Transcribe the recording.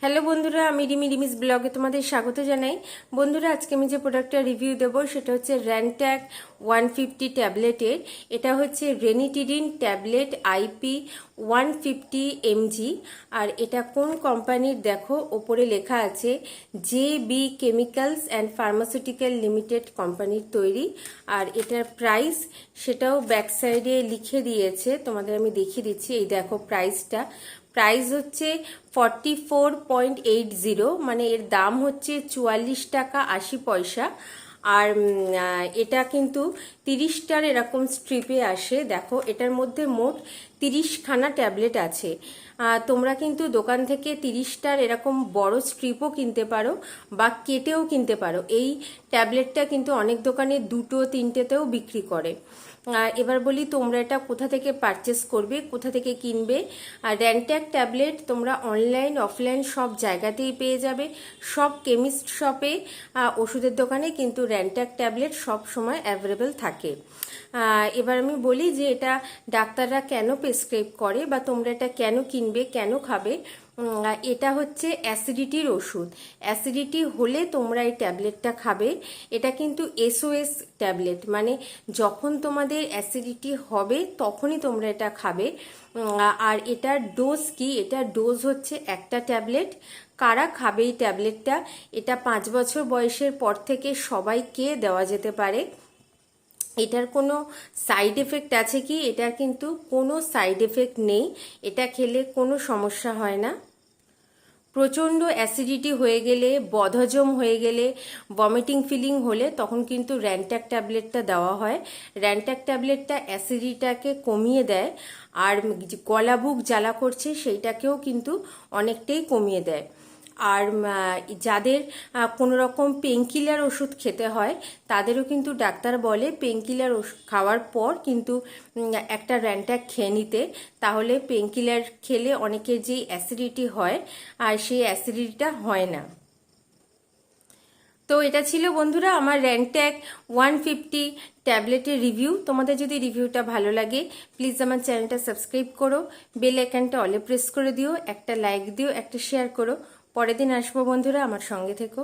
Hello বন্ধুরা, আমি রিমিস ব্লগে তোমাদের স্বাগত জানাই। বন্ধুরা, আজকে আমি যে প্রোডাক্টটা রিভিউ দেবো সেটা হচ্ছে র্যানট্যাক 150 ট্যাবলেটের। এটা হচ্ছে রেনিটিডিন ট্যাবলেট আইপি 150 mg। আর এটা কোন কোম্পানির দেখো, ওপরে লেখা আছে JB chemicals and pharmaceutical limited কোম্পানির তৈরি। আর এটার প্রাইস সেটাও ব্যাক সাইডে লিখে দিয়েছে, তোমাদের আমি দেখিয়ে দিচ্ছি। এই দেখো প্রাইসটা, প্রাইস হচ্ছে 44.80, মানে এর দাম হচ্ছে 44 টাকা 80 পয়সা। আর এটা কিন্তু 30টার এরকম স্ট্রিপে আসে। দেখো এটার মধ্যে মোট 30খানা ট্যাবলেট আছে। তোমরা কিন্তু দোকান থেকে 30টার এরকম বড় স্ট্রিপও কিনতে পারো বা কেটেও কিনতে পারো। এই ট্যাবলেটটা কিন্তু অনেক দোকানে 2-3টেতেও বিক্রি করে। এবার বলি তোমরা এটা কোথা থেকে পারচেস করবে, কোথা থেকে কিনবে। আর র্যানট্যাক ট্যাবলেট তোমরা অনলাইন অফলাইন সব জায়গাতেই পেয়ে যাবে। সব কেমিস্ট শপে, ওষুধের দোকানে কিন্তু র্যানট্যাক ট্যাবলেট সব সময় অ্যাভেলেবেল থাকে। এবার আমি বলি যে এটা ডাক্তাররা কেন প্রেসক্রাইব করে বা তোমরা এটা কেন কিনবে, কেন খাবে। এটা হচ্ছে অ্যাসিডিটির ওষুধ। অ্যাসিডিটি হলে তোমরা এই ট্যাবলেটটা খাবে। এটা কিন্তু SOS ট্যাবলেট, মানে যখন তোমাদের অ্যাসিডিটি হবে তখনই তোমরা এটা খাবে। আর এটার ডোজ কি, এটার ডোজ হচ্ছে একটা ট্যাবলেট। কারা খাবে এই ট্যাবলেটটা? এটা 5 বছর বয়সের পর থেকে সবাইকে দেওয়া যেতে পারে। এটার কোনো সাইড এফেক্ট আছে কি? এটার কিন্তু কোনো সাইড এফেক্ট নেই। এটা খেলে কোনো সমস্যা হয় না। প্রচণ্ড অ্যাসিডিটি হয়ে গেলে, বদহজম হয়ে গেলে, ভমিটিং ফিলিং হলে তখন কিন্তু র্যানট্যাক ট্যাবলেটটা দেওয়া হয়। র্যানট্যাক ট্যাবলেটটা অ্যাসিডিটাকে কমিয়ে দেয়, আর গলা বুক জ্বালা করছে সেইটাকেও কিন্তু অনেকটাই কমিয়ে দেয়। আর যাদের কোনো রকম পেনকিলার ওষুধ খেতে হয় তাদেরও কিন্তু ডাক্তার বলে পেনকিলার খাওয়ার পর কিন্তু একটা র্যানট্যাক খেয়ে নিতে, তাহলে পেনকিলার খেলে অনেকের যেই অ্যাসিডিটি হয় আর সেই অ্যাসিডিটিটা হয় না। তো এটা ছিল বন্ধুরা আমার র্যানট্যাক 150 ট্যাবলেটের রিভিউ। তোমাদের যদি রিভিউটা ভালো লাগে প্লিজ আমার চ্যানেলটা সাবস্ক্রাইব করো, বেল আইকনটা অলে প্রেস করে দিও, একটা লাইক দিও, একটা শেয়ার করো। পরের দিন আসবো বন্ধুরা, আমার সঙ্গে থেকো।